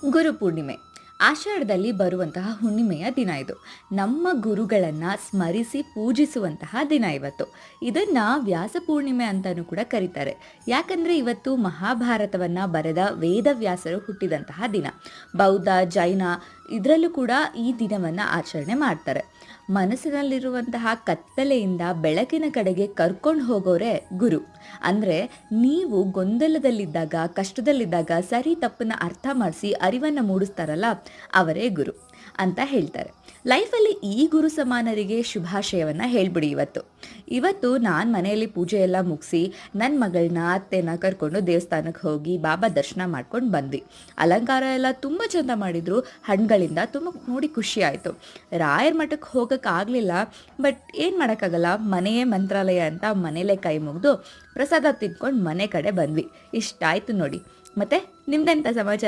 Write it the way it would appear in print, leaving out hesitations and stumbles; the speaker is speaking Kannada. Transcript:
ಗುರುಪೂರ್ಣಿಮೆ ಆಷಾಢದಲ್ಲಿ ಬರುವಂತಹ ಹುಣ್ಣಿಮೆಯ ದಿನ ಇದು. ನಮ್ಮ ಗುರುಗಳನ್ನು ಸ್ಮರಿಸಿ ಪೂಜಿಸುವಂತಹ ದಿನ ಇವತ್ತು. ಇದನ್ನು ವ್ಯಾಸಪೂರ್ಣಿಮೆ ಅಂತಲೂ ಕೂಡ ಕರೀತಾರೆ. ಯಾಕಂದರೆ ಇವತ್ತು ಮಹಾಭಾರತವನ್ನು ಬರೆದ ವೇದವ್ಯಾಸರು ಹುಟ್ಟಿದಂತಹ ದಿನ. ಬೌದ್ಧ, ಜೈನ ಇದರಲ್ಲೂ ಕೂಡ ಈ ದಿನವನ್ನು ಆಚರಣೆ ಮಾಡ್ತಾರೆ. ಮನಸ್ಸಿನಲ್ಲಿರುವಂತಹ ಕತ್ತಲೆಯಿಂದ ಬೆಳಕಿನ ಕಡೆಗೆ ಕರ್ಕೊಂಡು ಹೋಗೋರೆ ಗುರು. ಅಂದರೆ ನೀವು ಗೊಂದಲದಲ್ಲಿದ್ದಾಗ, ಕಷ್ಟದಲ್ಲಿದ್ದಾಗ ಸರಿ ತಪ್ಪನ್ನು ಅರ್ಥ ಮಾಡಿಸಿ ಅರಿವನ್ನು ಮೂಡಿಸ್ತಾರಲ್ಲ, ಅವರೇ ಗುರು ಅಂತ ಹೇಳ್ತಾರೆ. ಲೈಫಲ್ಲಿ ಈ ಗುರು ಸಮಾನರಿಗೆ ಶುಭಾಶಯವನ್ನು ಹೇಳ್ಬಿಡಿ. ಇವತ್ತು ನಾನು ಮನೆಯಲ್ಲಿ ಪೂಜೆ ಎಲ್ಲ ಮುಗಿಸಿ ನನ್ನ ಮಗಳನ್ನ ಅತ್ತೆನ ಕರ್ಕೊಂಡು ದೇವಸ್ಥಾನಕ್ಕೆ ಹೋಗಿ ಬಾಬಾ ದರ್ಶನ ಮಾಡ್ಕೊಂಡು ಬಂದ್ವಿ. ಅಲಂಕಾರ ಎಲ್ಲ ತುಂಬ ಚೆಂದ ಮಾಡಿದರು, ಹಣ್ಣುಗಳಿಂದ ತುಂಬ ನೋಡಿ ಖುಷಿ ಆಯಿತು. ರಾಯರ ಮಠಕ್ಕೆ ಹೋಗೋಕ್ಕಾಗಲಿಲ್ಲ, ಬಟ್ ಏನು ಮಾಡೋಕ್ಕಾಗಲ್ಲ, ಮನೆಯೇ ಮಂತ್ರಾಲಯ ಅಂತ ಮನೇಲೇ ಕೈ ಮುಗಿದು ಪ್ರಸಾದ ತಿನ್ಕೊಂಡು ಮನೆ ಕಡೆ ಬಂದ್ವಿ. ಇಷ್ಟ ಆಯಿತು ನೋಡಿ. ಮತ್ತು ನಿಮ್ದೆಂಥ ಸಮಾಚಾರ?